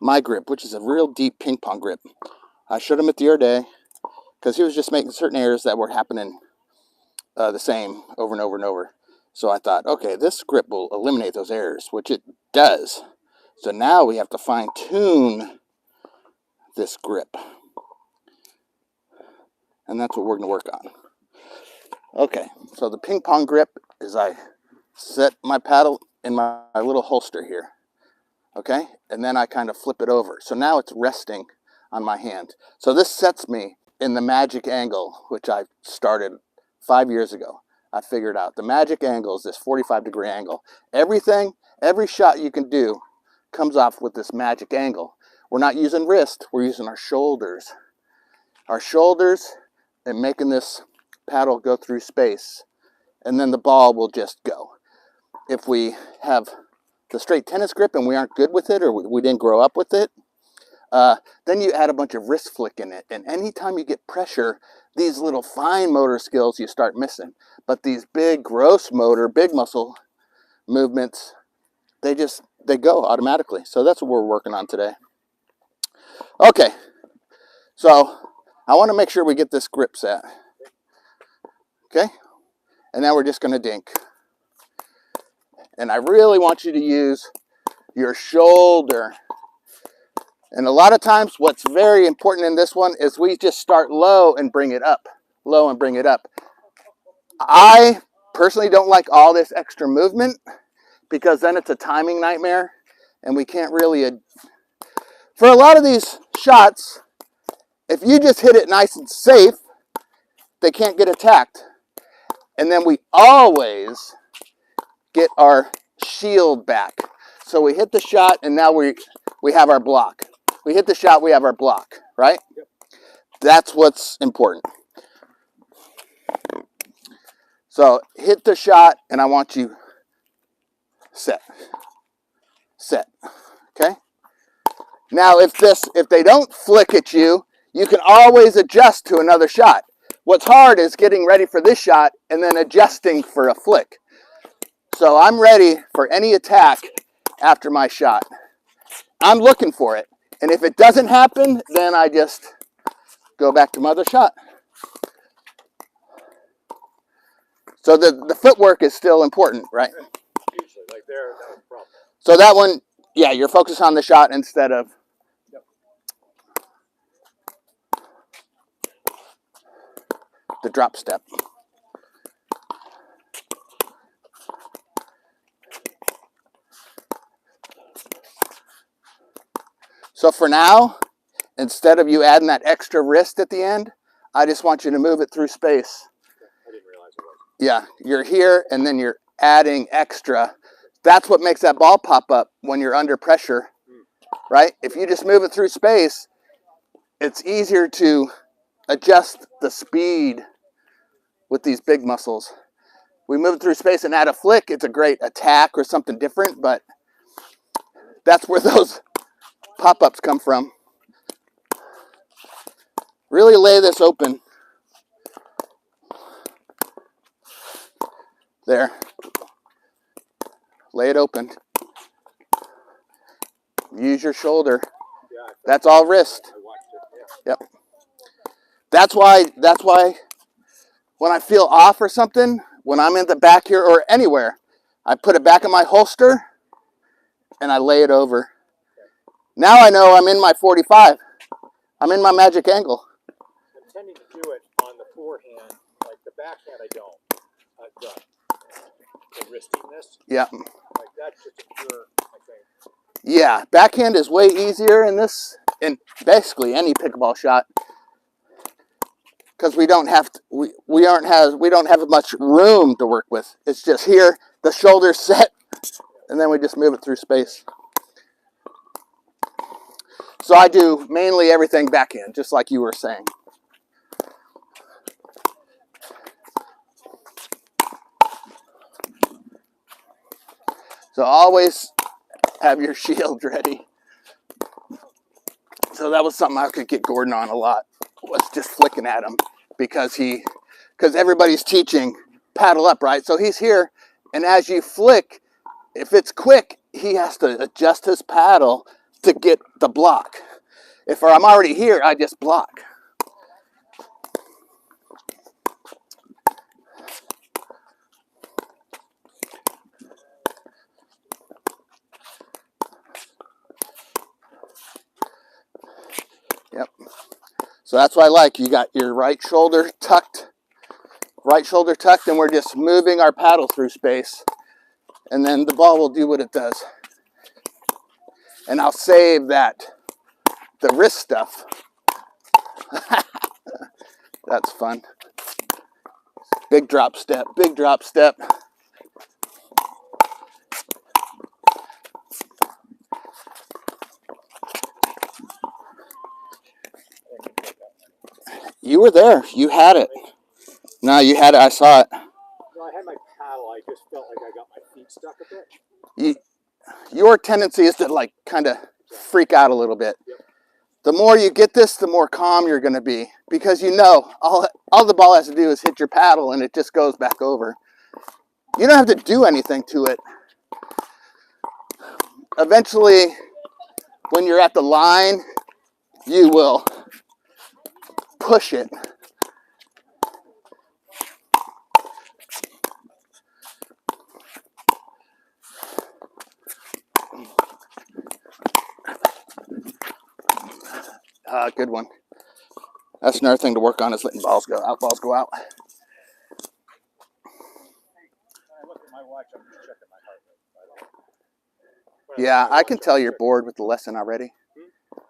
my grip, which is a real deep ping pong grip. I showed him it the other day because he was just making certain errors that were happening the same over and over and over. So I thought, okay, this grip will eliminate those errors, which it does. So now we have to fine tune this grip. And that's what we're going to work on. Okay, so the ping pong grip is I set my paddle in my little holster here. Okay, and then I kind of flip it over. So now it's resting on my hand. So this sets me in the magic angle, which I started 5 years ago. I figured out the magic angle is this 45-degree angle. Every shot you can do comes off with this magic angle. We're not using wrist, we're using our shoulders. Our shoulders and making this paddle go through space, and then the ball will just go. If we have the straight tennis grip and we aren't good with it, or we didn't grow up with it, then you add a bunch of wrist flick in it, and anytime you get pressure, these little fine motor skills you start missing. But these big gross motor, big muscle movements, they go automatically. So that's what we're working on today. Okay, so I want to make sure we get this grip set. Okay, and now we're just going to dink. And I really want you to use your shoulder. And a lot of times what's very important in this one is we just start low and bring it up. Low and bring it up. I personally don't like all this extra movement because then it's a timing nightmare and we can't really... For a lot of these shots, if you just hit it nice and safe, they can't get attacked. And then we always get our shield back. So we hit the shot and now we have our block. We hit the shot, we have our block, right? Yep. That's what's important. So hit the shot and I want you set. Set. Okay? Now if they don't flick at you, you can always adjust to another shot. What's hard is getting ready for this shot and then adjusting for a flick. So I'm ready for any attack after my shot. I'm looking for it. And if it doesn't happen, then I just go back to my other shot. So the footwork is still important, right? Usually, like there, that was the problem. So that one, yeah, you're focused on the shot instead of... Yep. The drop step. So for now, instead of you adding that extra wrist at the end, I just want you to move it through space. I didn't realize it was. Yeah, you're here and then you're adding extra. That's what makes that ball pop up when you're under pressure, right? If you just move it through space, it's easier to adjust the speed with these big muscles. We move it through space and add a flick, it's a great attack or something different, but that's where those pop-ups come from. Really lay this open. There. Lay it open. Use your shoulder. Yeah, that's all wrist. I watched it, yeah. Yep. That's why when I feel off or something, when I'm in the back here or anywhere, I put it back in my holster and I lay it over. Now I know I'm in my 45. I'm in my magic angle. I'm tending to do it on the forehand, like the backhand I don't. The wristiness. Yeah. Like that's just a pure, I think. Yeah, backhand is way easier in this, in basically any pickleball shot, because we don't have much room to work with. It's just here, the shoulder's set, and then we just move it through space. So I do mainly everything backhand, just like you were saying. So always have your shield ready. So that was something I could get Gordon on a lot, was just flicking at him because everybody's teaching paddle up, right? So he's here, and as you flick, if it's quick, he has to adjust his paddle to get the block. If I'm already here, I just block. Yep. So that's what I like. You got your right shoulder tucked, and we're just moving our paddle through space. And then the ball will do what it does. And I'll save the wrist stuff. That's fun. Big drop step, big drop step. You were there. You had it. No, you had it. I saw it. No, I had my paddle. I just felt like I got my feet stuck a bit. Your tendency is to like kind of freak out a little bit. Yep. The more you get this, the more calm you're going to be, because you know all the ball has to do is hit your paddle and it just goes back over. You don't have to do anything to it. Eventually, when you're at the line, you will push it. Good one. That's another thing to work on, is letting balls go out. Balls go out. When I look at my watch, I'm just checking my heart rate. Yeah, I can tell you're bored with the lesson already.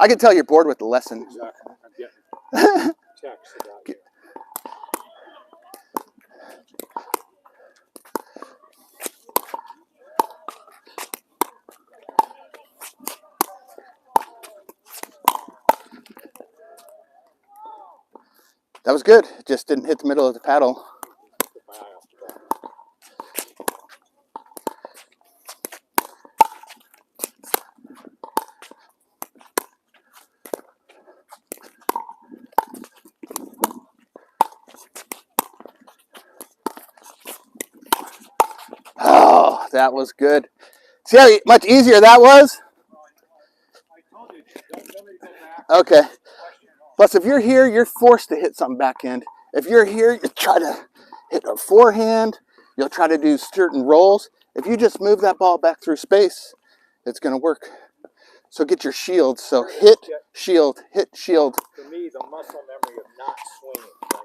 I can tell you're bored with the lesson. Exactly. I'm getting texts about it. That was good. Just didn't hit the middle of the paddle. Took my eye off the ball. Oh, that was good. See how much easier that was? I told you, don't let me go back. Okay. Plus, if you're here, you're forced to hit something backhand. If you're here, you try to hit a forehand. You'll try to do certain rolls. If you just move that ball back through space, it's going to work. So get your shield. So hit, shield, hit, shield. For me, the muscle memory of not swinging, right,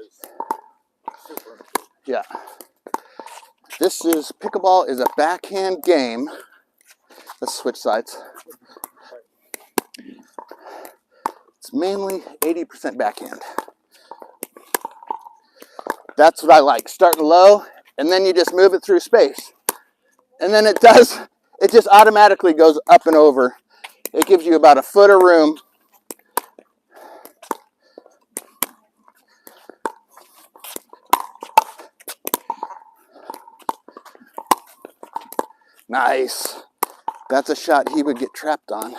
is super important. Yeah. Pickleball is a backhand game. Let's switch sides. It's mainly 80% backhand. That's what I like. Starting low, and then you just move it through space. And then it just automatically goes up and over. It gives you about a foot of room. Nice. That's a shot he would get trapped on.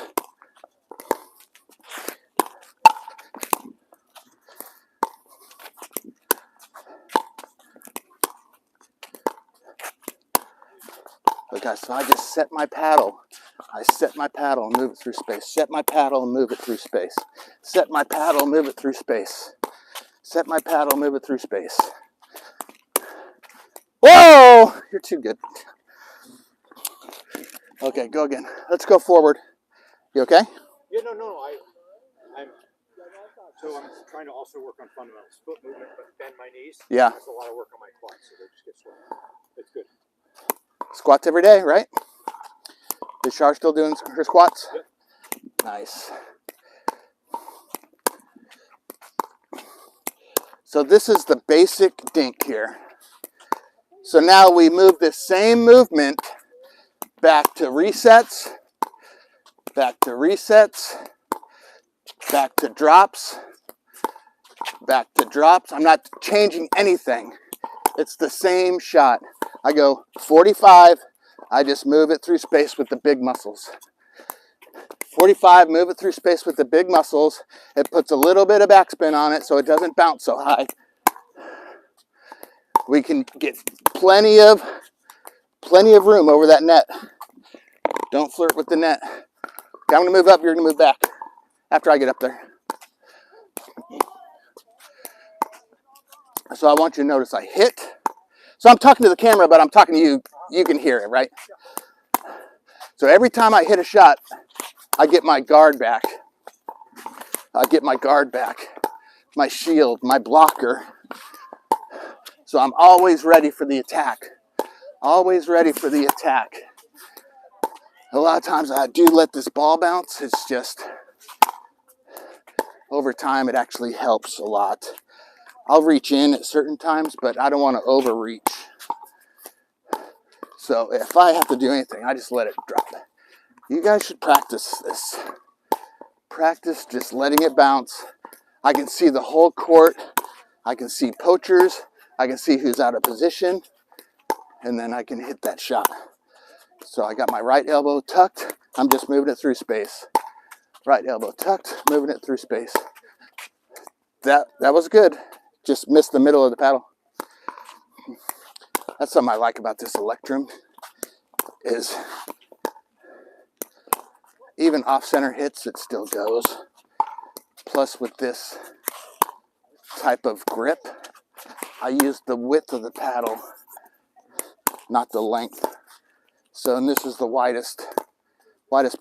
Look, guys, so I just set my paddle. I set my paddle and move it through space. Set my paddle and move it through space. Set my paddle, move it through space. Set my paddle, move it through space. Whoa! You're too good. Okay, go again. Let's go forward. You okay? Yeah, no. I'm trying to also work on fundamentals. Foot movement, but bend my knees. Yeah. There's a lot of work on my quads, so they just get sore. It's good. Squats every day, right? Is Char still doing her squats? Yep. Nice. So this is the basic dink here. So now we move this same movement back to resets, back to resets, back to drops, back to drops. I'm not changing anything. It's the same shot. I go 45, I just move it through space with the big muscles. 45, move it through space with the big muscles. It puts a little bit of backspin on it so it doesn't bounce so high. We can get plenty of room over that net. Don't flirt with the net. Okay, I'm gonna move up, you're gonna move back after I get up there. So I want you to notice I hit. So I'm talking to the camera, but I'm talking to you. You can hear it, right? So every time I hit a shot, I get my guard back. I get my guard back, my shield, my blocker. So I'm always ready for the attack. Always ready for the attack. A lot of times I do let this ball bounce. It's just, over time, it actually helps a lot. I'll reach in at certain times, but I don't want to overreach. So if I have to do anything, I just let it drop. You guys should practice this. Practice just letting it bounce. I can see the whole court. I can see poachers. I can see who's out of position. And then I can hit that shot. So I got my right elbow tucked. I'm just moving it through space. Right elbow tucked, moving it through space. That was good. Just missed the middle of the paddle. That's something I like about this Electrum, is even off-center hits, it still goes. Plus with this type of grip, I use the width of the paddle, not the length. So, and this is the widest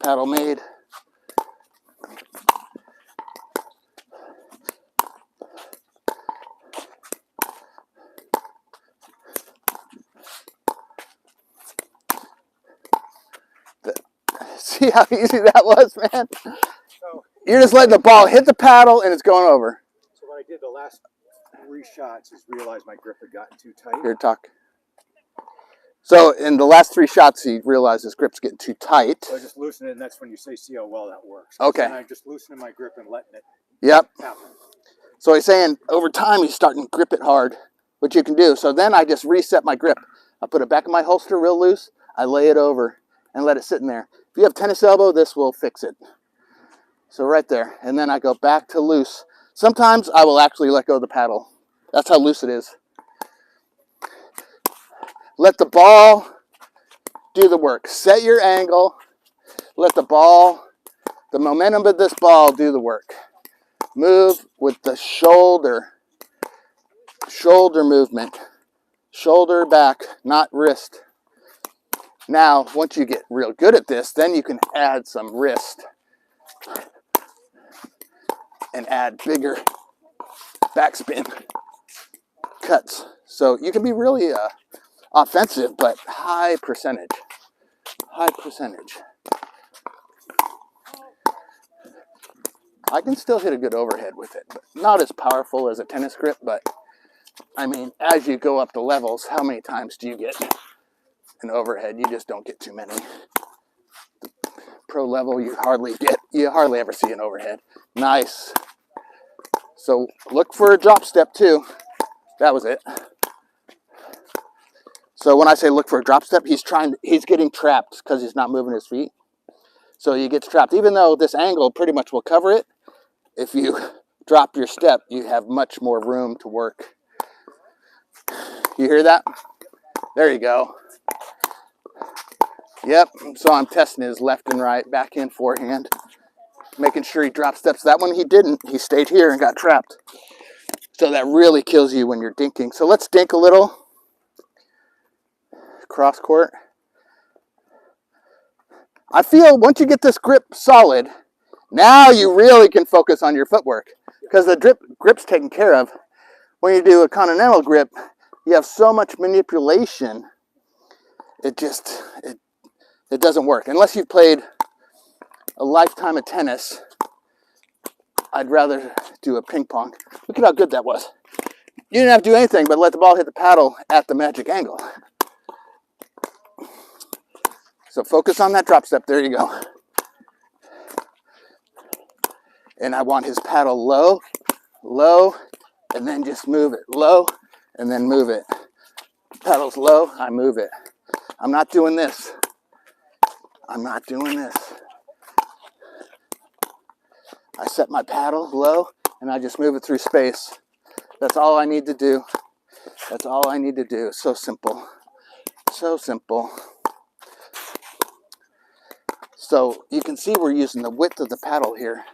paddle made. See how easy that was, man? So You're just letting the ball hit the paddle and it's going over. So what I did the last 3 shots is realize my grip had gotten too tight. Here, talk. So in the last 3 shots, he realized his grip's getting too tight. So I just loosen it, and that's when you see how well that works. Okay. And I'm just loosening my grip and letting it happen. So he's saying over time, he's starting to grip it hard, which you can do. So then I just reset my grip. I put it back in my holster real loose. I lay it over and let it sit in there. If you have tennis elbow, this will fix it. So right there. And then I go back to loose. Sometimes I will actually let go of the paddle. That's how loose it is. Let the ball do the work. Set your angle. Let the ball, the momentum of this ball, do the work. Move with the shoulder movement. Shoulder back, not wrist. Now, once you get real good at this, then you can add some wrist and add bigger backspin cuts. So you can be really offensive, but high percentage. High percentage. I can still hit a good overhead with it, but not as powerful as a tennis grip. But I mean, as you go up the levels, how many times do you get an overhead? You just don't get too many. Pro level, you hardly ever see an overhead. Nice. So look for a drop step too. That was it. So when I say look for a drop step, he's getting trapped because he's not moving his feet. So he gets trapped. Even though this angle pretty much will cover it, if you drop your step, you have much more room to work. You hear that? There you go. Yep, so I'm testing his left and right, backhand, forehand, making sure he drop steps. That one he didn't. He stayed here and got trapped. So that really kills you when you're dinking. So let's dink a little. Cross court. I feel once you get this grip solid, now you really can focus on your footwork because the grip's taken care of. When you do a continental grip, you have so much manipulation. It doesn't work. Unless you've played a lifetime of tennis, I'd rather do a ping pong. Look at how good that was. You didn't have to do anything but let the ball hit the paddle at the magic angle. So focus on that drop step. There you go. And I want his paddle low, low, and then just move it. Low, and then move it. Paddle's low, I move it. I'm not doing this. I'm not doing this. I set my paddle low, and I just move it through space. That's all I need to do. That's all I need to do. It's so simple. So simple. So you can see we're using the width of the paddle here.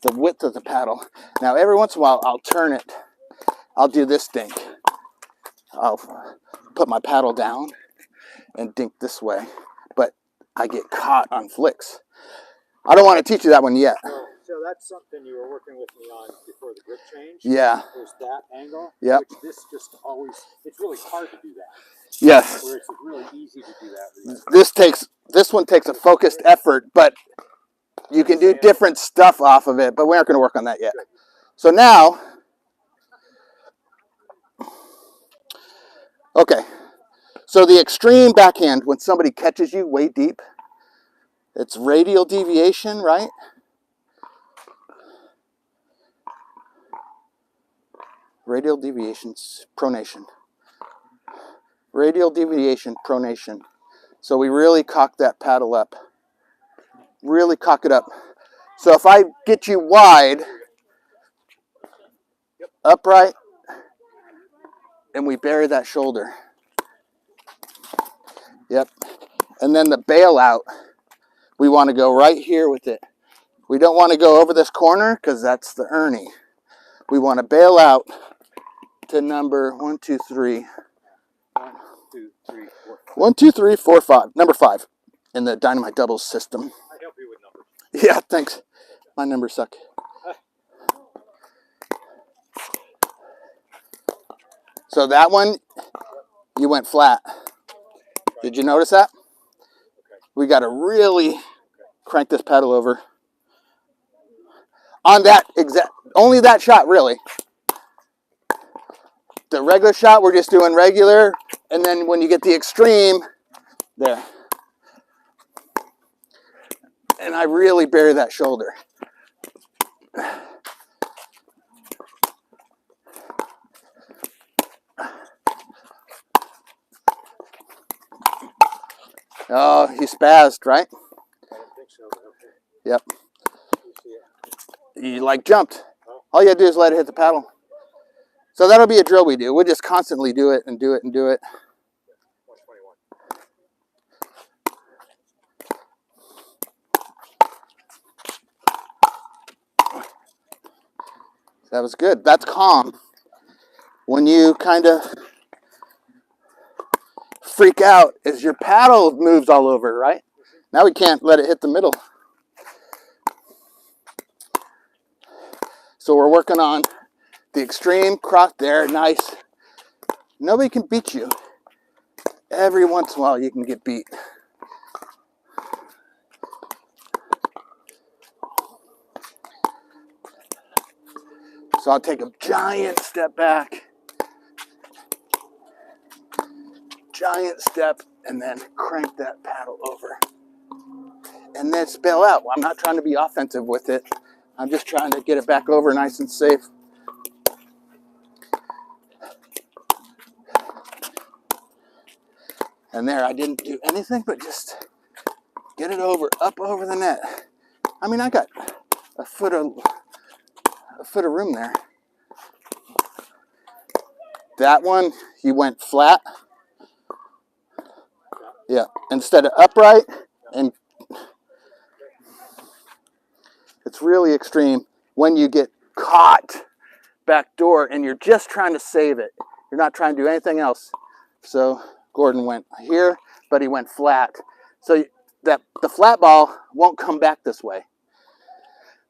The width of the paddle. Now every once in a while I'll turn it. I'll do this dink. I'll put my paddle down and dink this way. But I get caught on flicks. I don't want to teach you that one yet. So that's something you were working with me on before the grip change. Yeah. There's that angle. Yep. Which this just always, it's really hard to do that. Yes. Where it's really easy to do that. This one takes a focused effort, but you can do different stuff off of it, but we aren't going to work on that yet. So now, okay. So the extreme backhand, when somebody catches you way deep, it's radial deviation, right? Radial deviations, pronation. Radial deviation, pronation. So we really cock that paddle up. Really cock it up. So if I get you wide, upright, and we bury that shoulder. Yep. And then the bailout, we want to go right here with it. We don't want to go over this corner because that's the Ernie. We want to bail out to number 1, 2, 3. 1, 2, 3, 4. 1, 2, 3, 4, 5. Number 5 in the Dynamite Doubles system. I help you with numbers. Yeah, thanks. My numbers suck. So that one, you went flat. Did you notice that? We got to really crank this paddle over. On that exact, only that shot, really. The regular shot, we're just doing regular. And then when you get the extreme, there. And I really bury that shoulder. Oh, he spazzed, right? I don't think so, but okay. Yep. You see it. You like jumped. All you gotta do is let it hit the paddle. So that'll be a drill we do. We'll just constantly do it and do it and do it. 121. That was good. That's calm. When you kind of freak out is your paddle moves all over, right? Now we can't let it hit the middle. So we're working on the extreme cross there. Nice. Nobody can beat you. Every once in a while you can get beat. So I'll take a giant step back. Giant step, and then crank that paddle over. And then bail out. I'm not trying to be offensive with it. I'm just trying to get it back over nice and safe. And there, I didn't do anything but just get it over, up over the net. I mean, I got a foot of room there. That one, he went flat. Yeah, instead of upright, and it's really extreme when you get caught back door and you're just trying to save it. You're not trying to do anything else. So Gordon went here, but he went flat. So that the flat ball won't come back this way.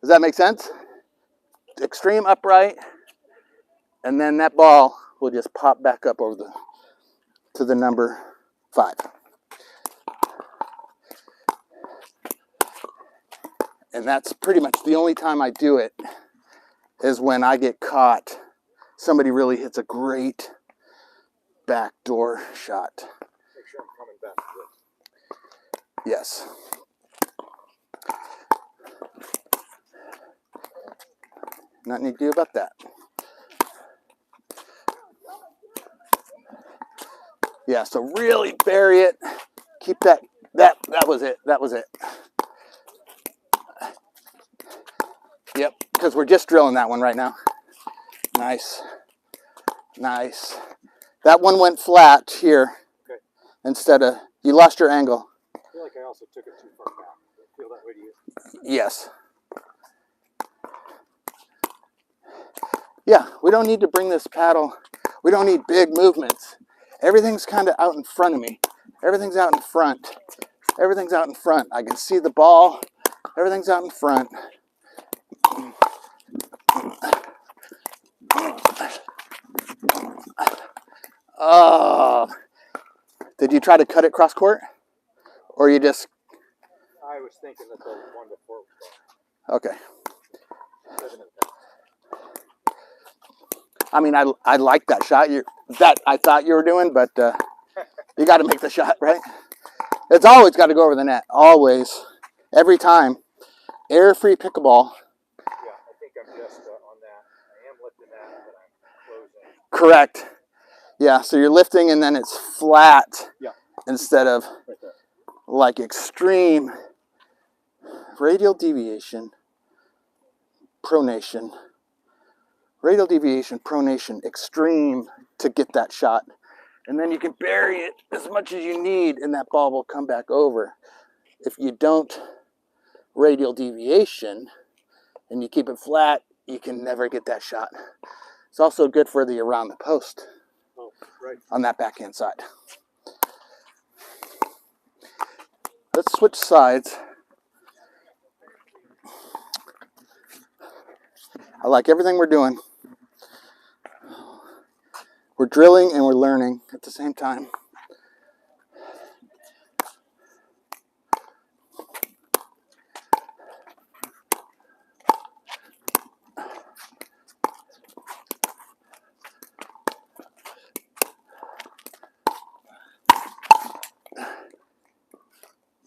Does that make sense? Extreme upright, and then that ball will just pop back up over to the number 5. And that's pretty much the only time I do it is when I get caught. Somebody really hits a great backdoor shot. Make sure I'm coming back to this. Yes. Nothing you can do about that. Yeah, so really bury it. Keep that was it. That was it. Yep, because we're just drilling that one right now. Nice. Nice. That one went flat here. Okay. Instead of, you lost your angle. I feel like I also took it too far back. feel that way to you? Yes. Yeah, we don't need to bring this paddle. We don't need big movements. Everything's kind of out in front of me. Everything's out in front. Everything's out in front. I can see the ball. Everything's out in front. Oh. Did you try to cut it cross court? Or you just... I was thinking that the one before was Okay. I mean, I like that shot that I thought you were doing, but you got to make the shot, right? It's always got to go over the net. Always. Every time. Air-free pickleball. Yeah, I think I'm just on that. I am lifting that, but I'm closing. Correct. Yeah, so you're lifting and then it's flat. Yeah. Instead of Right there. like extreme radial deviation, pronation. Radial deviation, pronation, extreme to get that shot. And then you can bury it as much as you need and that ball will come back over. If you don't radial deviation and you keep it flat, you can never get that shot. It's also good for the around the post on that backhand side. Let's switch sides. I like everything we're doing. We're drilling and we're learning at the same time.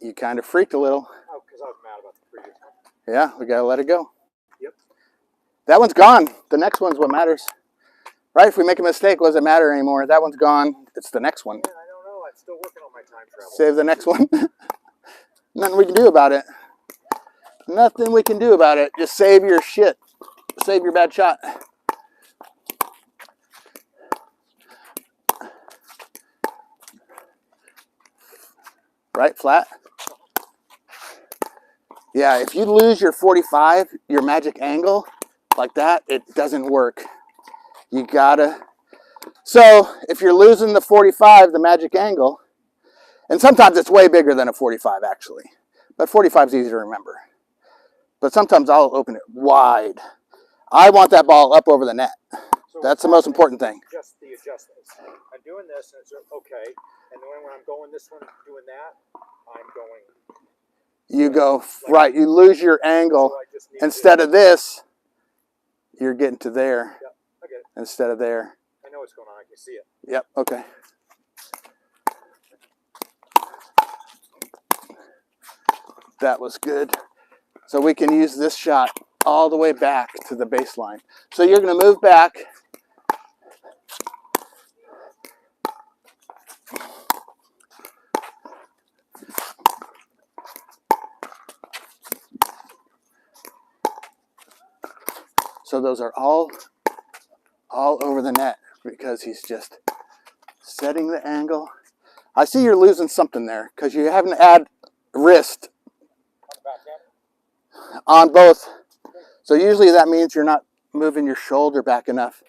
You kind of freaked a little. Oh, because I was mad about the previous one. Yeah, we gotta let it go. Yep. That one's gone. The next one's what matters. Right? If we make a mistake, what does it matter anymore? That one's gone. It's the next one. Yeah, I don't know. I'm still working on my time travel. Save the next one. Nothing we can do about it. Nothing we can do about it. Just save your shit. Save your bad shot. Right? Flat? Yeah, if you lose your 45, your magic angle, like that, it doesn't work. You gotta... So, if you're losing the 45, the magic angle, and sometimes it's way bigger than a 45, actually. But 45 is easy to remember. But sometimes I'll open it wide. I want that ball up over the net. So That's the most important thing. Just the adjustments. I'm doing this, and it's okay. And then when I'm going this one, doing that, I'm going... You go, right, you lose your angle. So I just need Instead of this, you're getting to there. Yep, I get it. Instead of there. I know what's going on. I can see it. Yep, okay. That was good. So we can use this shot all the way back to the baseline. So you're going to move back. So those are all over the net because he's just setting the angle. I see you're losing something there because you haven't add wrist on both. So usually that means you're not moving your shoulder back enough.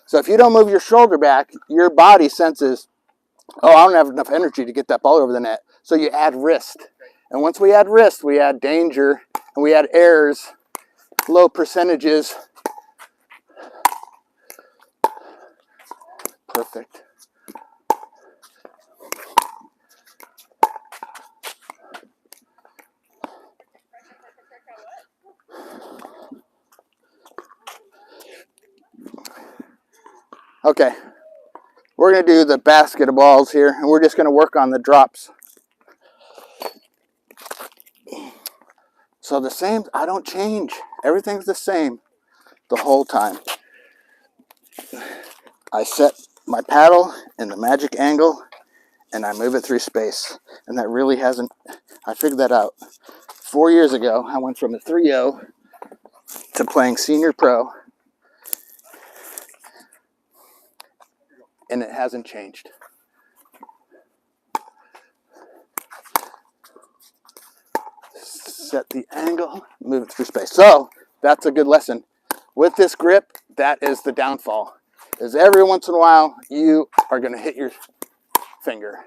So if you don't move your shoulder back, your body senses, oh, I don't have enough energy to get that ball over the net. So you add wrist. And once we add wrist, we add danger and we add errors, low percentages. Perfect. Okay, we're going to do the basketballs here, and we're just going to work on the drops. So the same, I don't change. Everything's the same the whole time. I set my paddle in the magic angle, and I move it through space. And that really hasn't, I figured that out. 4 years ago, I went from a 3-0 to playing senior pro. And it hasn't changed. set the angle, move it through space. So that's a good lesson. With this grip, that is the downfall. Is every once in a while you are going to hit your finger.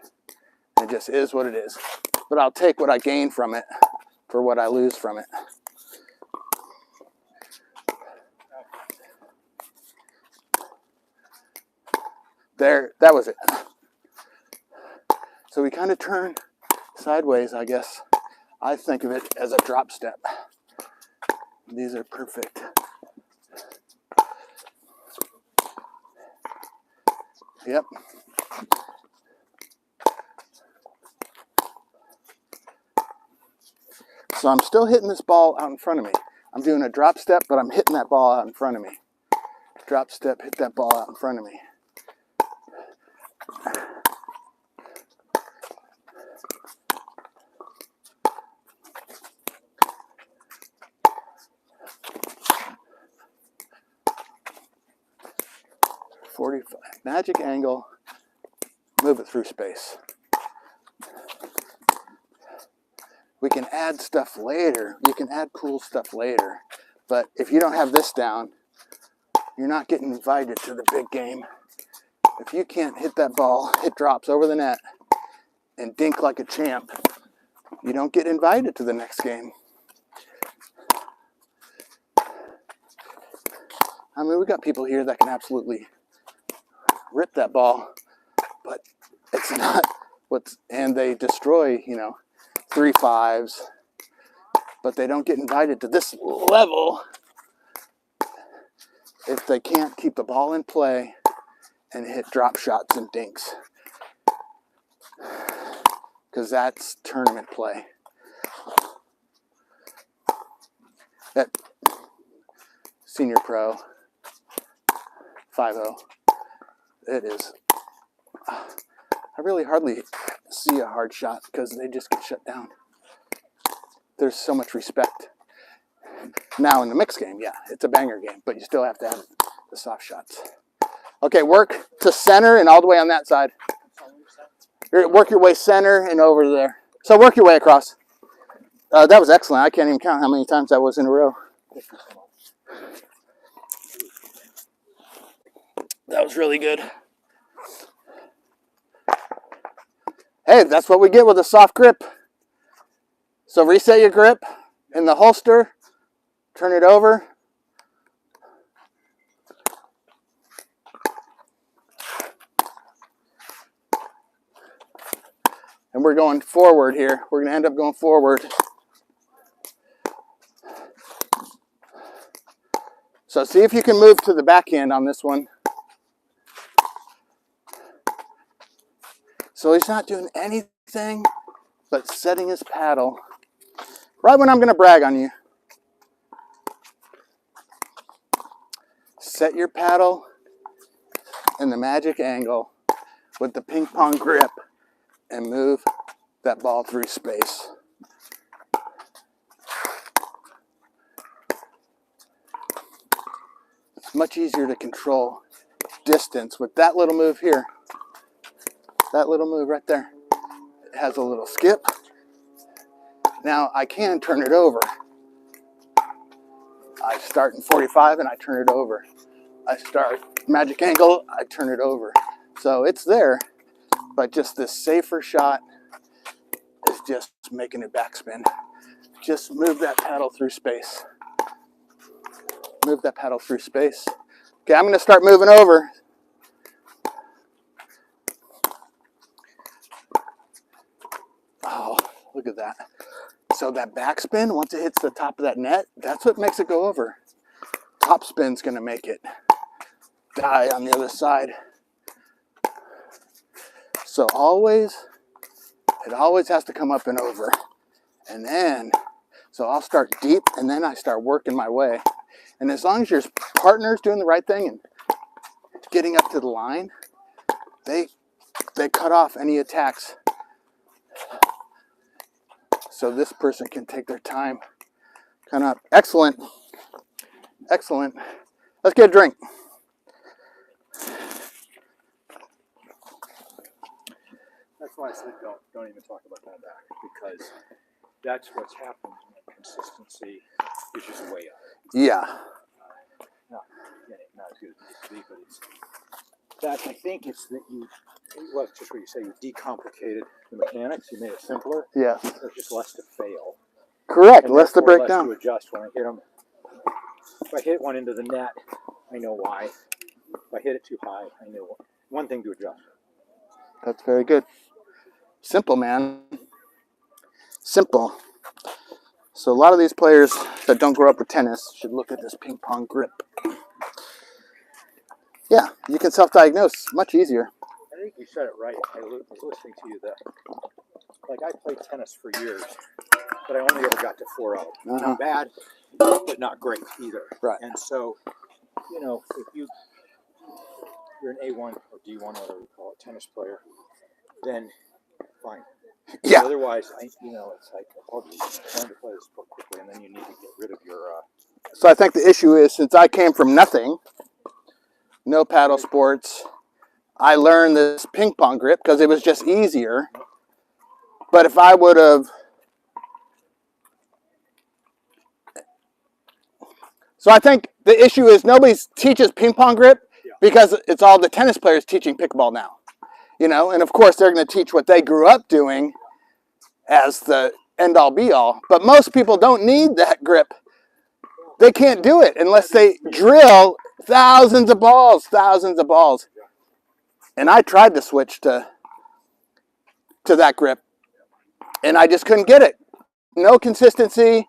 It just is what it is. But I'll take what I gain from it for what I lose from it. There, that was it. So we kind of turn sideways, I guess. I think of it as a drop step. These are perfect. Yep. So I'm still hitting this ball out in front of me. I'm doing a drop step, but I'm hitting that ball out in front of me. Drop step, hit that ball out in front of me. Magic angle, move it through space. We can add stuff later. You can add cool stuff later. But if you don't have this down, you're not getting invited to the big game. If you can't hit that ball, hit drops over the net, and dink like a champ, you don't get invited to the next game. I mean, we got people here that can absolutely rip that ball, but it's not what's, and they destroy, 3-5s, but they don't get invited to this level if they can't keep the ball in play and hit drop shots and dinks, because that's tournament play. That senior pro 5-0, it is. I really hardly see a hard shot because they just get shut down. There's so much respect. Now in the mixed game, yeah, it's a banger game, but you still have to have the soft shots. Okay, work to center and all the way on that side. Work your way center and over there. So work your way across. That was excellent. I can't even count how many times that was in a row. That was really good. Hey, that's what we get with a soft grip. So reset your grip in the holster. Turn it over. And we're going forward here. We're going to end up going forward. So see if you can move to the backhand on this one. So he's not doing anything but setting his paddle right when I'm going to brag on you. Set your paddle in the magic angle with the ping pong grip and move that ball through space. It's much easier to control distance with that little move here. That little move right there. It has a little skip. Now I can turn it over. I start in 45 and I turn it over. I start magic angle, I turn it over. So it's there, but just this safer shot is just making it backspin. Just move that paddle through space. Move that paddle through space. Okay, I'm gonna start moving over. Oh, look at that. So that backspin, once it hits the top of that net, that's what makes it go over. Top spin's gonna make it die on the other side. So it always has to come up and over. And then, so I'll start deep and then I start working my way. And as long as your partner's doing the right thing and getting up to the line, they cut off any attacks. So this person can take their time. Kind of excellent. Excellent. Let's get a drink. That's why I said don't even talk about that back, because that's what's happened when consistency is just way up. Yeah. Not as good as it used to be, but it's. In fact, I think it's that well, it's just what you say, you decomplicated the mechanics, you made it simpler. Yeah. There's just less to fail. Correct. And Less to break less down. to adjust when I hit them. If I hit one into the net, I know why. If I hit it too high, I know one thing to adjust. That's very good. Simple, man. Simple. So a lot of these players that don't grow up with tennis should look at this ping pong grip. Yeah, you can self-diagnose much easier. I think you said it right. I was listening to you that, like, I played tennis for years, but I only ever got to 4-0. Not bad, but not great either. Right. And so, you know, if you're an A1 or D1, whatever you call it, tennis player, then fine. Yeah. But otherwise, it's like, oh, you learn to play the sport quickly, and then you need to get rid of your. So I think the issue is, since I came from nothing, no paddle sports, I learned this ping pong grip because it was just easier. But if I would have... So I think the issue is nobody teaches ping pong grip because it's all the tennis players teaching pickleball now. You know, and of course they're going to teach what they grew up doing as the end-all be-all. But most people don't need that grip. They can't do it unless they drill thousands of balls. And I tried to switch to that grip, and I just couldn't get it. No consistency,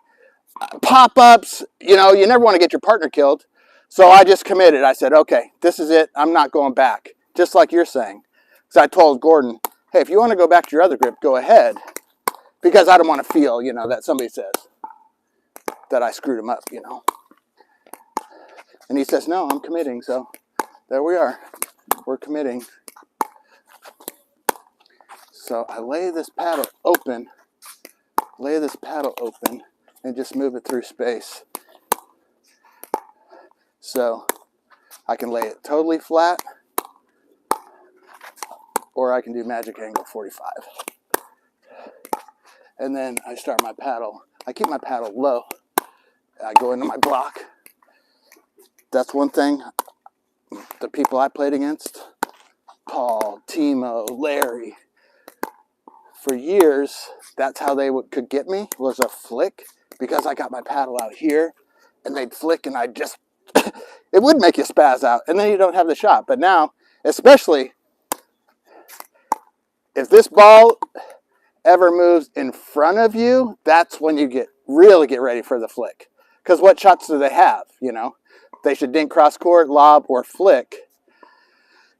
pop-ups. You know, you never want to get your partner killed. So I just committed. I said, okay, this is it. I'm not going back, just like you're saying. So I told Gordon, hey, if you want to go back to your other grip, go ahead. Because I don't want to feel, you know, that somebody says that I screwed him up, you know. And he says, no, I'm committing. So there we are. We're committing. So I lay this paddle open, and just move it through space. So I can lay it totally flat, or I can do magic angle 45. And then I start my paddle. I keep my paddle low. I go into my block. That's one thing. The people I played against, Paul, Timo, Larry, for years, that's how they could get me, was a flick, because I got my paddle out here, and they'd flick, and I'd just, it would make you spaz out, and then you don't have the shot. But now, especially, if this ball ever moves in front of you, that's when you really get ready for the flick. Because what shots do they have, you know? They should dink cross court, lob, or flick.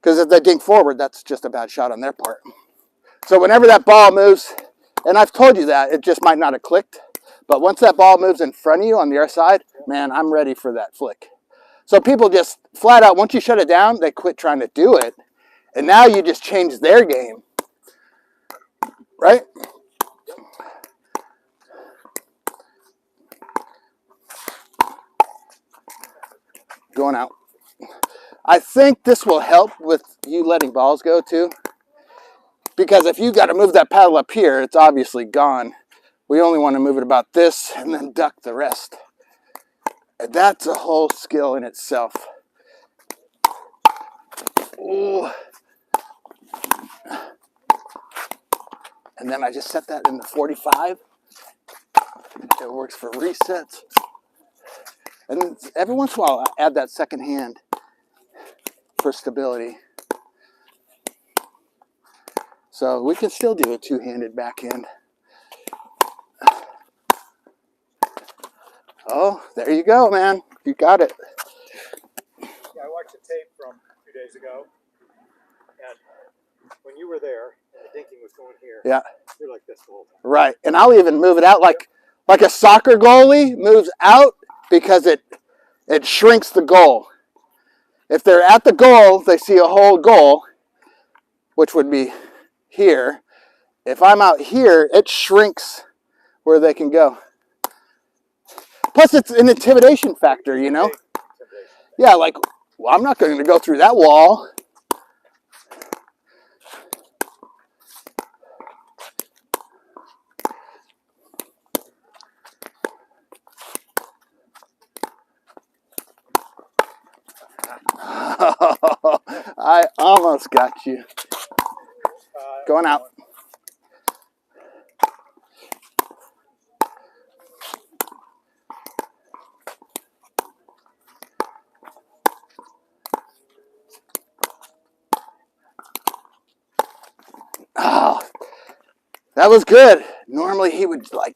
Because if they dink forward, that's just a bad shot on their part. So whenever that ball moves, and I've told you that, it just might not have clicked. But once that ball moves in front of you on the other side, man, I'm ready for that flick. So people just flat out, once you shut it down, they quit trying to do it. And now you just change their game. Right? Going out. I think this will help with you letting balls go too. Because if you got to move that paddle up here, it's obviously gone. We only want to move it about this and then duck the rest. And that's a whole skill in itself. Ooh. And then I just set that in the 45. It works for resets. And every once in a while, I add that second hand for stability. So we can still do a two-handed backhand. Oh, there you go, man. You got it. Yeah, I watched the tape from 2 days ago, and when you were there, and the dinking was going here, yeah, you're like this the whole time. Right, and I'll even move it out like a soccer goalie moves out because it shrinks the goal. If they're at the goal, they see a whole goal, which would be here. If I'm out here, it shrinks where they can go. Plus, it's an intimidation factor, you know? Yeah, like, well, I'm not going to go through that wall. I almost got you. Going out. Oh, that was good. Normally he would like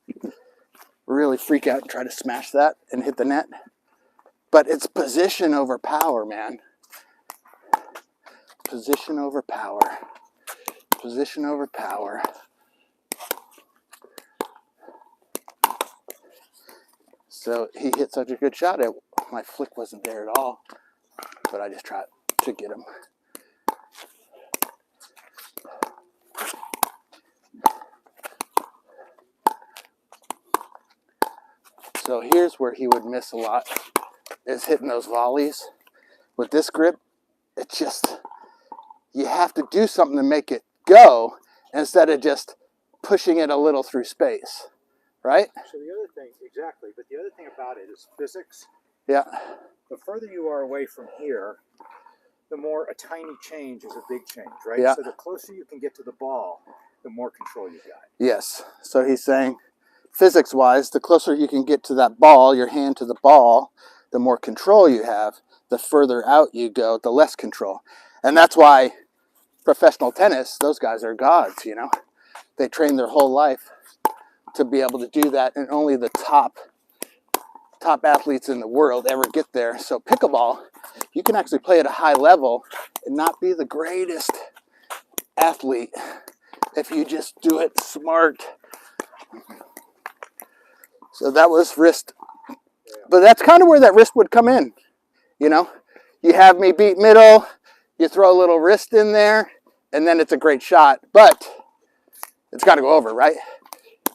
really freak out and try to smash that and hit the net. But it's position over power, man. Position over power. Position over power. So he hit such a good shot. My flick wasn't there at all. But I just tried to get him. So here's where he would miss a lot, is hitting those volleys. With this grip, it's just, you have to do something to make it go instead of just pushing it a little through space, right? So the other thing, exactly, but the other thing about it is physics. Yeah. The further you are away from here, the more a tiny change is a big change, right? Yeah. So the closer you can get to the ball, the more control you got. Yes. So he's saying, physics-wise, the closer you can get to that ball, your hand to the ball, the more control you have. The further out you go, the less control. And that's why professional tennis, those guys are gods, you know. They train their whole life to be able to do that, and only the top athletes in the world ever get there. So pickleball, you can actually play at a high level and not be the greatest athlete if you just do it smart. So that was wrist. But that's kind of where that wrist would come in, you know. You have me beat middle, you throw a little wrist in there, and then it's a great shot. But it's got to go over, right?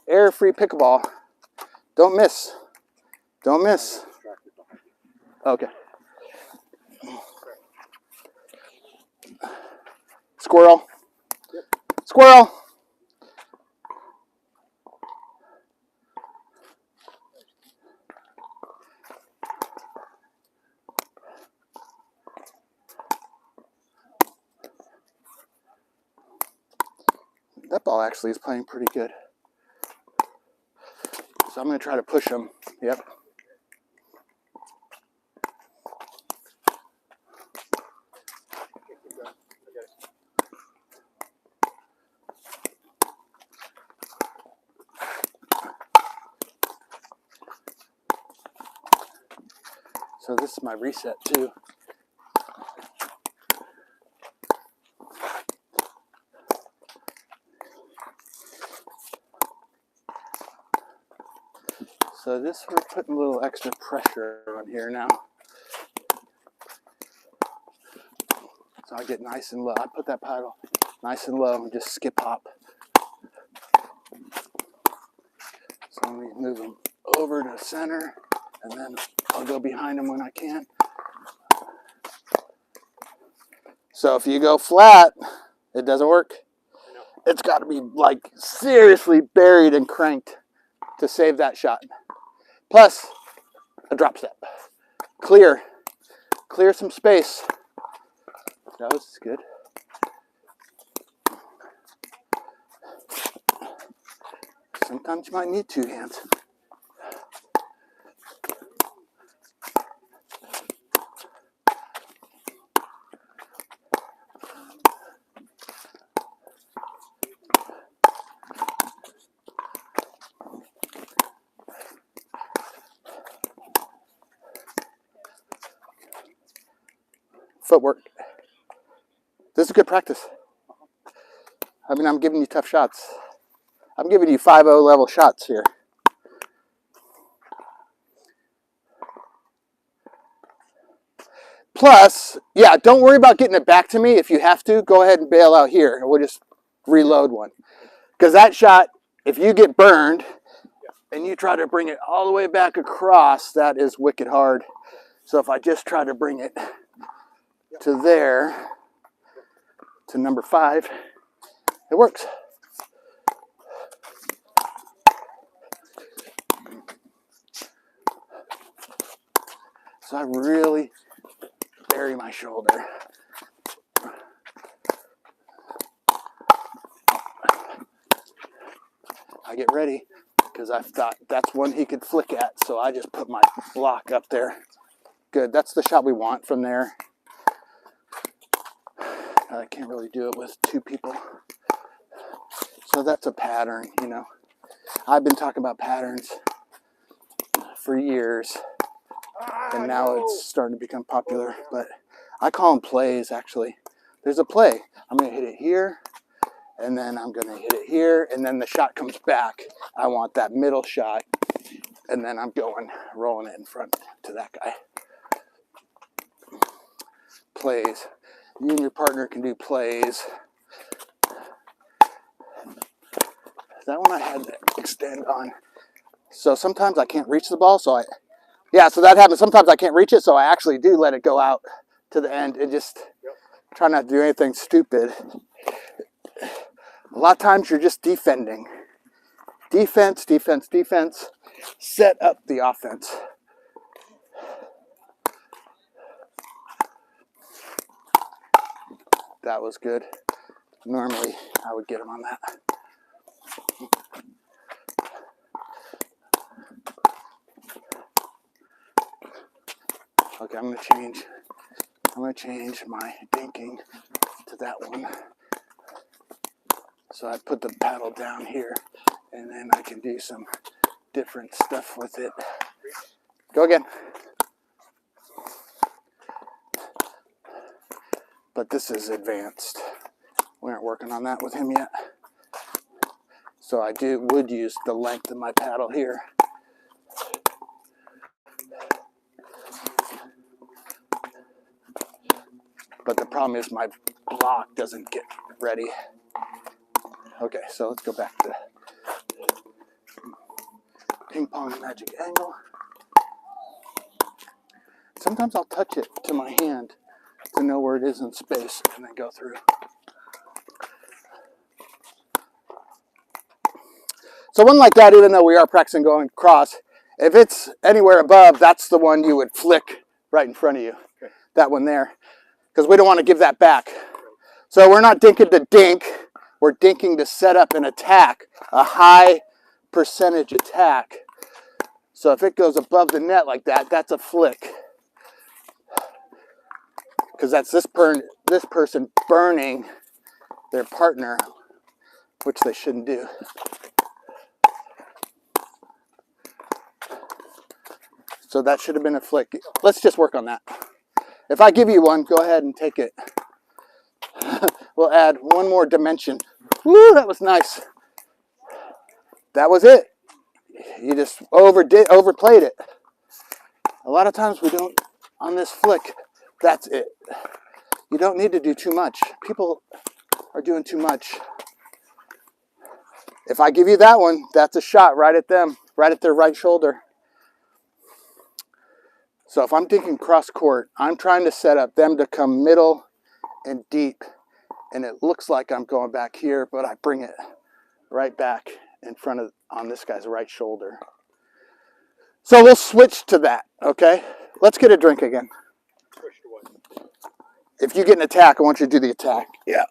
Error-free pickleball. Don't miss. Don't miss. Okay. Squirrel. Squirrel. That ball actually is playing pretty good. So I'm going to try to push him. Yep. So this is my reset too. So this, we're putting a little extra pressure on here now. So I get nice and low. I put that paddle nice and low and just skip hop. So let me move him over to center, and then I'll go behind him when I can. So if you go flat, it doesn't work. It's got to be like seriously buried and cranked to save that shot. Plus a drop step. Clear some space. That was good. Sometimes you might need two hands. Footwork. This is good practice. I mean, I'm giving you tough shots. I'm giving you 5-0 level shots here. Plus, yeah, don't worry about getting it back to me. If you have to, go ahead and bail out here, and we'll just reload one. Because that shot, if you get burned and you try to bring it all the way back across, that is wicked hard. So if I just try to bring it to there, to number 5, it works. So I really bury my shoulder. get ready because I thought that's one he could flick at. So I just put my block up there. Good. That's the shot we want from there. I can't really do it with two people. So that's a pattern, you know. I've been talking about patterns for years, and now it's starting to become popular. But I call them plays, actually. There's a play. I'm going to hit it here, and then I'm going to hit it here, and then the shot comes back. I want that middle shot, and then I'm rolling it in front to that guy. Plays. You and your partner can do plays. That one I had to extend on. So sometimes I can't reach the ball, so so that happens. Sometimes I can't reach it, so I actually do let it go out to the end and just try not to do anything stupid. A lot of times you're just defending. Defense, defense, defense. Set up the offense. That was good. Normally I would get him on that. Okay, I'm gonna change my dinking to that one. So I put the paddle down here, and then I can do some different stuff with it. Go again. But this is advanced. We aren't working on that with him yet. So I would use the length of my paddle here. But the problem is my block doesn't get ready. Okay, so let's go back to ping pong magic angle. Sometimes I'll touch it to my hand to know where it is in space and then go through. So one like that, even though we are practicing going across, if it's anywhere above, that's the one you would flick right in front of you. Okay. That one there. Because we don't want to give that back. So we're not dinking to dink. We're dinking to set up an attack, a high percentage attack. So if it goes above the net like that, that's a flick. Because that's this person burning their partner, which they shouldn't do. So that should have been a flick. Let's just work on that. If I give you one, go ahead and take it. We'll add one more dimension. Woo, that was nice. That was it. You just overplayed it. A lot of times we don't, on this flick, that's it. You don't need to do too much. People are doing too much. If I give you that one, that's a shot right at them, right at their right shoulder. So if I'm dinking cross court, I'm trying to set up them to come middle and deep. And it looks like I'm going back here, but I bring it right back in front of, on this guy's right shoulder. So we'll switch to that, okay? Let's get a drink again. If you get an attack, I want you to do the attack. Yeah.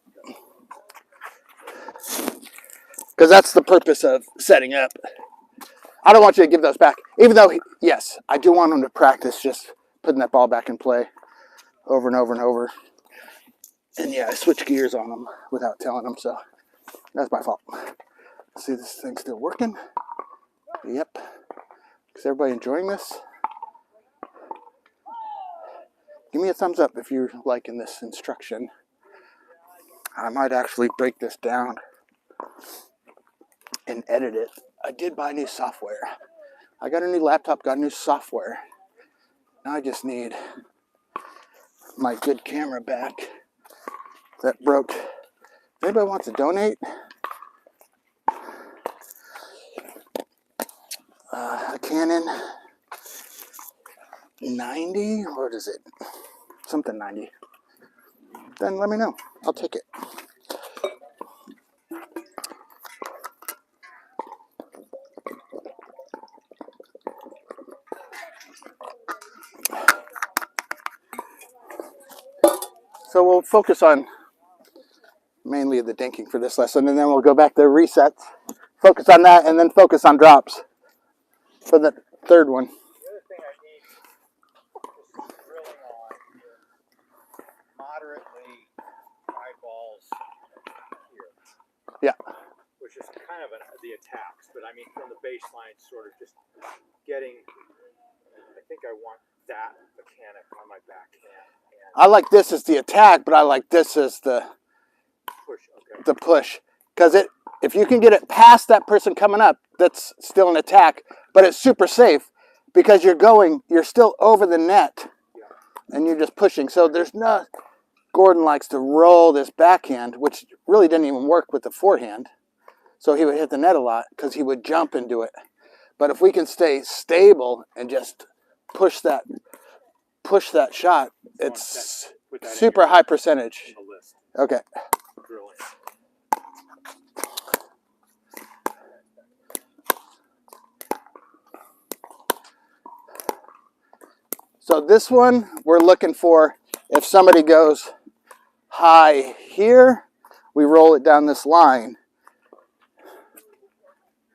Because that's the purpose of setting up. I don't want you to give those back. Even though, yes, I do want him to practice just putting that ball back in play over and over and over. And yeah, I switch gears on him without telling him, so that's my fault. See, this thing's still working. Yep. Is everybody enjoying this? Give me a thumbs up if you're liking this instruction. I might actually break this down and edit it. I did buy new software. I got a new laptop, got new software. Now I just need my good camera back that broke. If anybody wants to donate, a Canon 90, what is it? Something 90. Then let me know. I'll take it. So we'll focus on mainly the dinking for this lesson, and then we'll go back to resets Focus on that, and then focus on drops for the third one. The other thing I need just drilling on is moderately high balls here. Yeah. Which is kind of the attacks, but I mean from the baseline, sort of just getting. I think I want that mechanic on my backhand. I like this as the attack, but I like this as the Push. Okay. the push, because if you can get it past that person coming up, that's still an attack, but it's super safe because you're still over the net, and you're just pushing. So there's no. Gordon likes to roll this backhand, which really didn't even work with the forehand. So he would hit the net a lot because he would jump into it. But if we can stay stable and just push that shot, it's super high percentage. Okay. So this one, we're looking for, if somebody goes high here, we roll it down this line.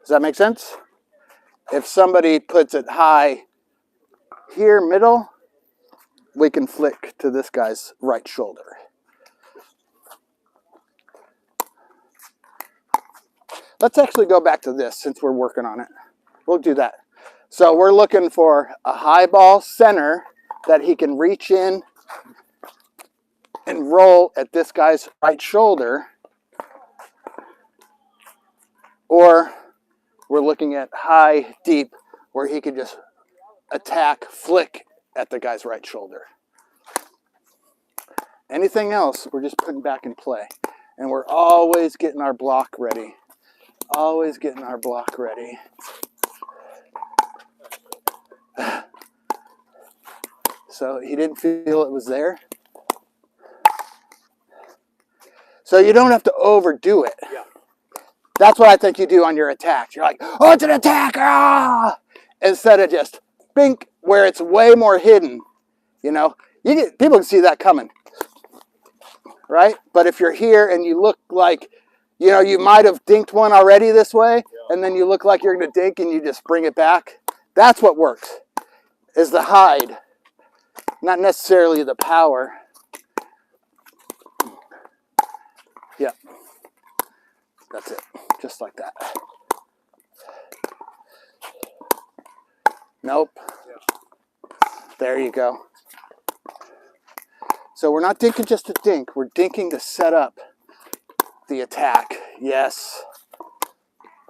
Does that make sense? If somebody puts it high here, middle, we can flick to this guy's right shoulder. Let's actually go back to this since we're working on it. We'll do that. So we're looking for a high ball center that he can reach in and roll at this guy's right shoulder. Or we're looking at high, deep, where he could just attack, flick at the guy's right shoulder. Anything else, we're just putting back in play. And we're always getting our block ready. Always getting our block ready. So he didn't feel it was there. So you don't have to overdo it. Yeah. That's what I think you do on your attacks. You're like, oh, it's an attack! Ah! Instead of just bink, where it's way more hidden. You know, people can see that coming. Right? But if you're here and you look like, you know, you might have dinked one already this way, yeah, and then you look like you're going to dink and you just bring it back. That's what works, is the hide, not necessarily the power. Yeah, that's it, just like that. Nope. Yeah. There you go. So we're not dinking just to dink, we're dinking to set up the attack. Yes.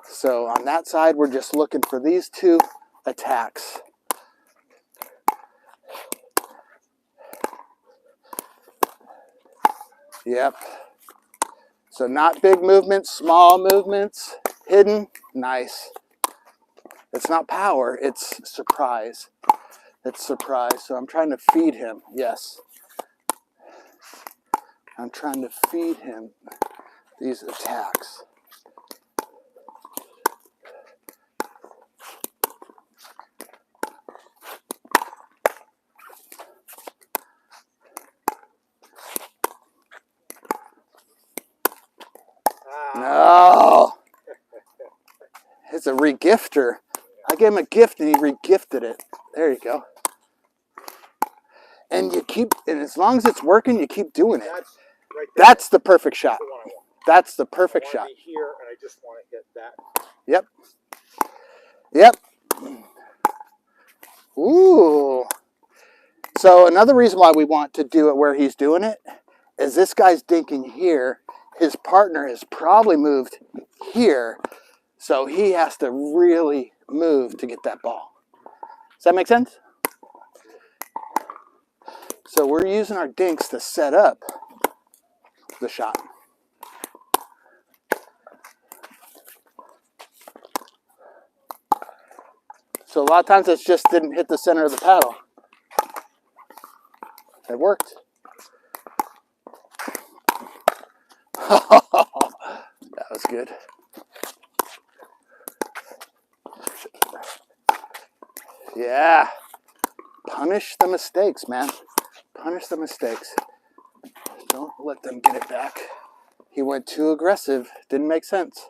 So on that side, we're just looking for these two attacks. Yep. So not big movements, small movements, hidden, nice. It's not power, it's surprise. It's surprise. So I'm trying to feed him, yes. I'm trying to feed him these attacks. No! It's a regifter. I gave him a gift and he regifted it. There you go. And you keep, and as long as it's working, you keep doing it. Right, that's the perfect shot. That's the perfect shot. Here, and I just want to hit that. Yep. Yep. Ooh. So another reason why we want to do it where he's doing it is this guy's dinking here. His partner has probably moved here, so he has to really move to get that ball. Does that make sense? So we're using our dinks to set up the shot. So a lot of times it just didn't hit the center of the paddle. It worked. That was good. Yeah. Punish the mistakes, man. Punish the mistakes. Don't let them get it back. He went too aggressive. Didn't make sense.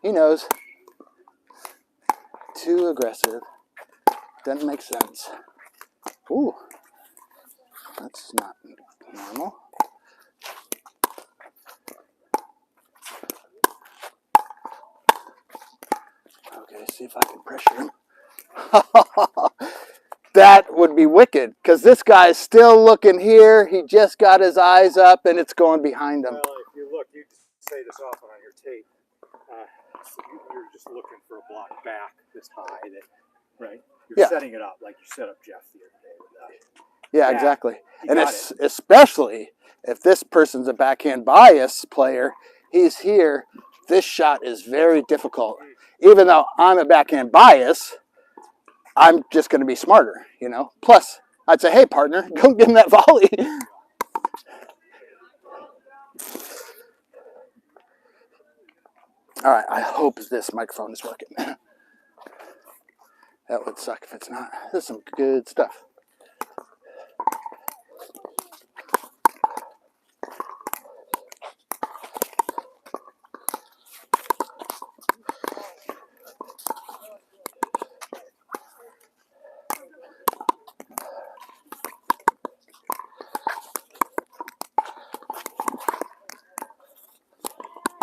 He knows. too aggressive. Doesn't make sense. Ooh, that's not normal. Okay, see if I can pressure him. That would be wicked, because this guy's still looking here. He just got his eyes up, and it's going behind him. Well, if you look, you say this often on your tape. So you're just looking for a block back this high, that right? You're setting it up like you set up Jeff the other day with that. Yeah, exactly. And it's especially if this person's a backhand bias player, he's here. This shot is very difficult. Even though I'm a backhand bias, I'm just going to be smarter, you know. Plus, I'd say, hey, partner, go give him that volley. All right, I hope this microphone is working. That would suck if it's not. This is some good stuff.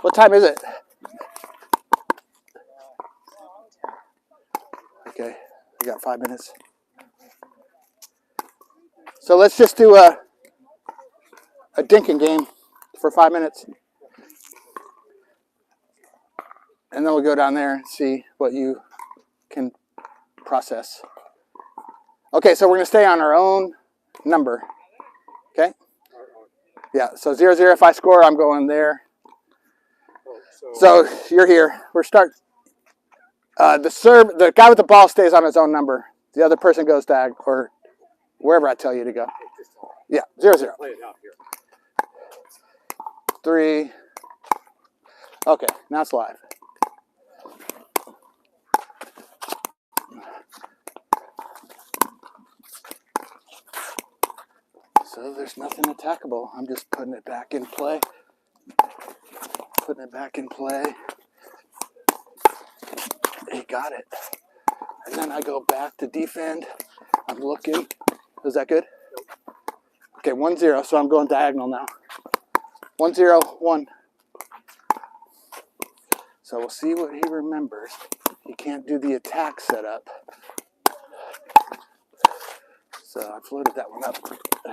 What time is it? Okay, we got 5 minutes. So let's just do a dinking game for 5 minutes. And then we'll go down there and see what you can process. Okay, so we're going to stay on our own number. Okay? Yeah, so 0-0 if I score, I'm going there. So you're here. We're starting. The guy with the ball stays on his own number. The other person goes to or wherever I tell you to go. Yeah, 0-0. 3. Okay, now it's live. So there's nothing attackable. I'm just putting it back in play. Putting it back in play. He got it. And then I go back to defend. I'm looking. Is that good? Okay, 1-0. So I'm going diagonal now. 1-0, 1. So we'll see what he remembers. He can't do the attack setup. So I floated that one up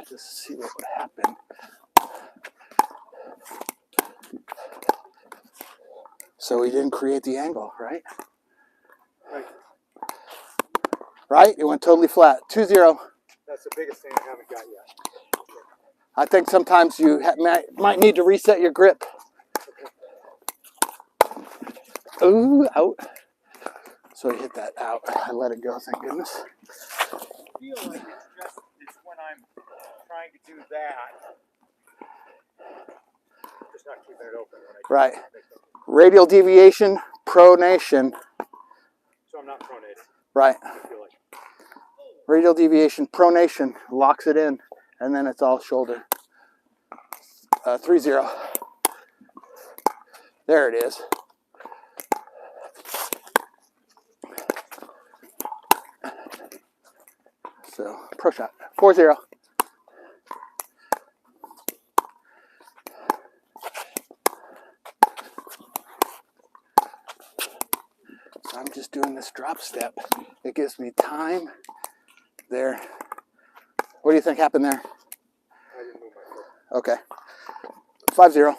just to see what would happen. So he didn't create the angle, right? Right? It went totally flat. 2-0. That's the biggest thing I haven't got yet. I think sometimes you might need to reset your grip. Ooh, out. So he hit that out. I let it go, thank goodness. I feel like it's when I'm trying to do that. Just not keeping it open. Right. Radial deviation, pronation. So I'm not pronated. Right. I feel like. Radial deviation, pronation, locks it in, and then it's all shoulder. 3-0. There it is. So, pro shot. 4-0. So I'm just doing this drop step. It gives me time there. What do you think happened there? I didn't move my foot. Okay. 5-0.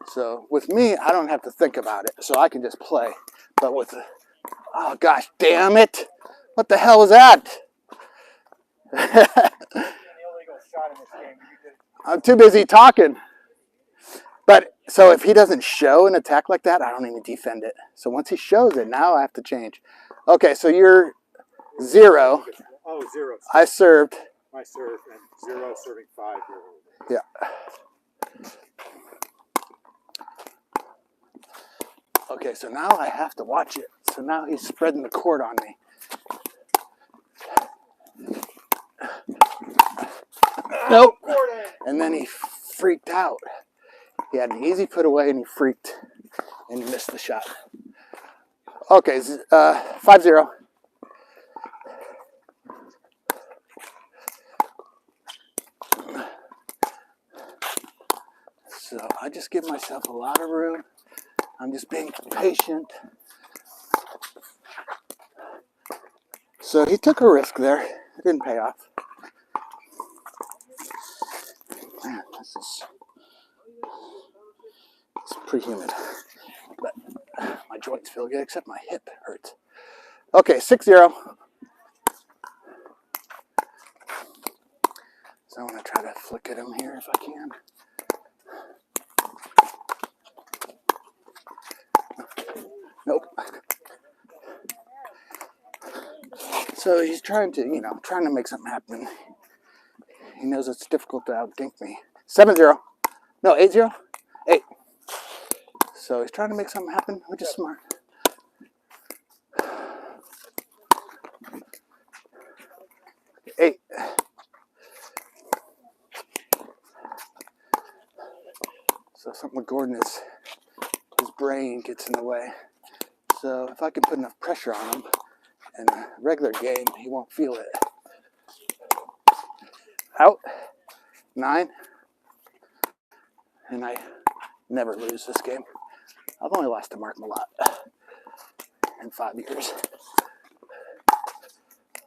So with me, I don't have to think about it. So I can just play. But with the, oh gosh, damn it. What the hell is that? I'm too busy talking. But so if he doesn't show an attack like that, I don't even defend it. So once he shows it, now I have to change. Okay, so you're 0. Oh, 0. I served. My serve and 0 serving 5. Yeah. Okay, so now I have to watch it. So now he's spreading the court on me. Nope. And then he freaked out. He had an easy put away and he freaked and he missed the shot. Okay, 5-0. So I just give myself a lot of room. I'm just being patient. So he took a risk there. It didn't pay off. Man, it's pretty humid. But my joints feel good, except my hip hurts. Okay, 6-0. So I'm going to try to flick at him here if I can. Nope. So he's trying to make something happen. He knows it's difficult to out-dink me. 7-0. No, 8-0? 8. So he's trying to make something happen, which is smart. 8. So something with Gordon is his brain gets in the way. So if I can put enough pressure on him in a regular game, he won't feel it. Out. 9. And I never lose this game. I've only lost to Mark Malott in 5 years.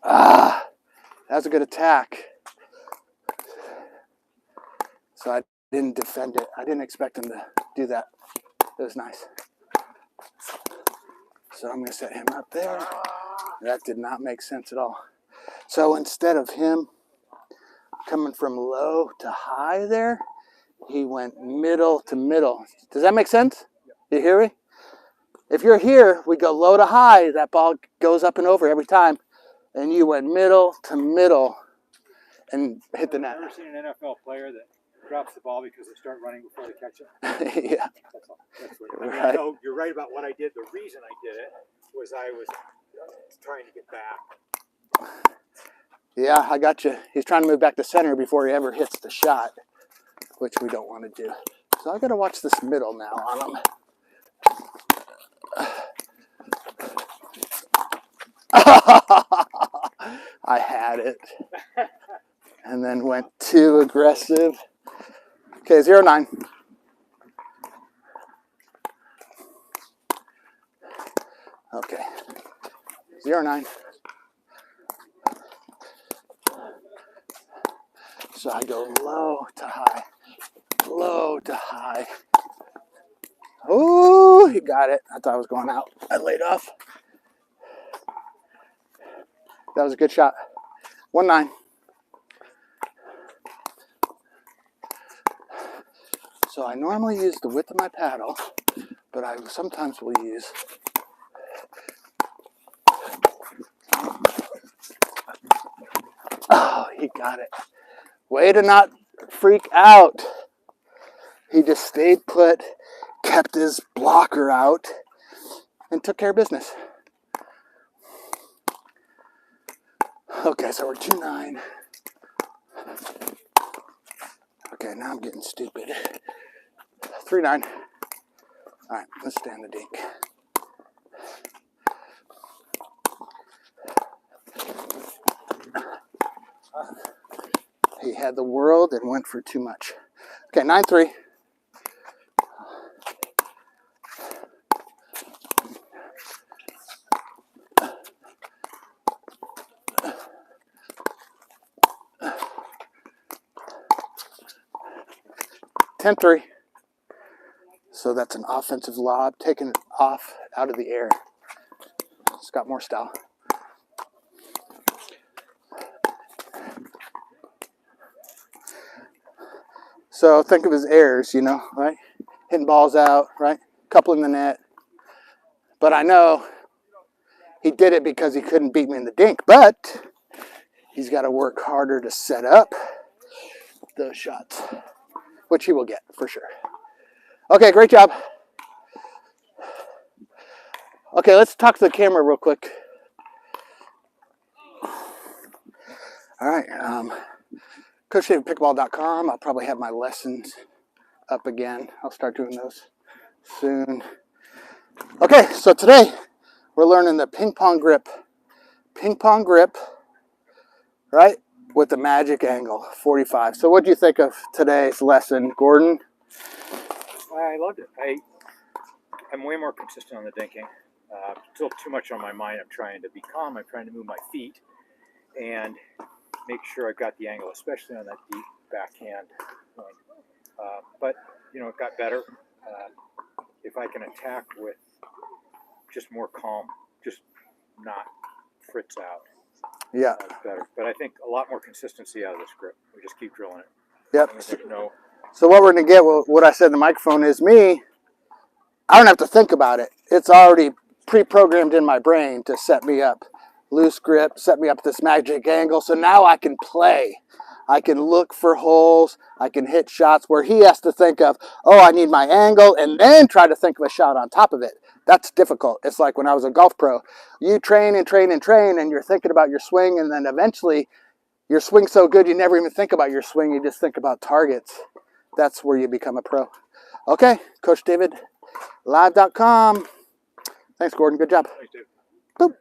That was a good attack. So I didn't defend it. I didn't expect him to do that. It was nice. So I'm going to set him up there. That did not make sense at all. So instead of him coming from low to high there, he went middle to middle. Does that make sense? You hear me? If you're here, we go low to high. That ball goes up and over every time. And you went middle to middle and hit the net. I've never seen an NFL player that drops the ball because they start running before they catch it. Yeah. That's all. That's what, I mean, Right. I know you're right about what I did. The reason I did it was I was trying to get back. Yeah, I got you. He's trying to move back to center before he ever hits the shot, which we don't want to do. So I got to watch this middle now on him. I had it. And then went too aggressive. Okay, 0-9. Okay. 0-9. So I go low to high. Low to high. Oh, he got it. I thought I was going out. I laid off. That was a good shot. 1-9. So I normally use the width of my paddle, but I sometimes will use oh, he got it. Way to not freak out. He just stayed put, kept his blocker out, and took care of business. Okay, so we're 2-9. Okay, now I'm getting stupid. 3-9. All right, let's stay on the dink. He had the world and went for too much. Okay, 9-3. (10-3). So that's an offensive lob, taking it off out of the air. It's got more style. So think of his errors, right? Hitting balls out, right? Couple in the net. But I know he did it because he couldn't beat me in the dink. But he's got to work harder to set up those shots, which he will get for sure. Okay, great job. Okay, let's talk to the camera real quick. All right, CoachDavidPickleball.com. I'll probably have my lessons up again. I'll start doing those soon. Okay, so today we're learning the ping pong grip, right? With the magic angle, 45. So what do you think of today's lesson, Gordon? I loved it. I'm way more consistent on the dinking. Still too much on my mind. I'm trying to be calm. I'm trying to move my feet and make sure I've got the angle, especially on that deep backhand point. But, you know, it got better. If I can attack with just more calm, just not fritz out. Yeah. That's better. But I think a lot more consistency out of this grip. We just keep drilling it. Yep. No. So what we're going to get, what I said in the microphone is me, I don't have to think about it. It's already pre-programmed in my brain to set me up. Loose grip, set me up this magic angle. So now I can play. I can look for holes. I can hit shots where he has to think of, oh, I need my angle, and then try to think of a shot on top of it. That's difficult. It's like when I was a golf pro. You train and train and train, and you're thinking about your swing, and then eventually your swing's so good you never even think about your swing. You just think about targets. That's where you become a pro. Okay, Coach David, live.com. Thanks, Gordon. Good job. Thanks, Dave. Boop.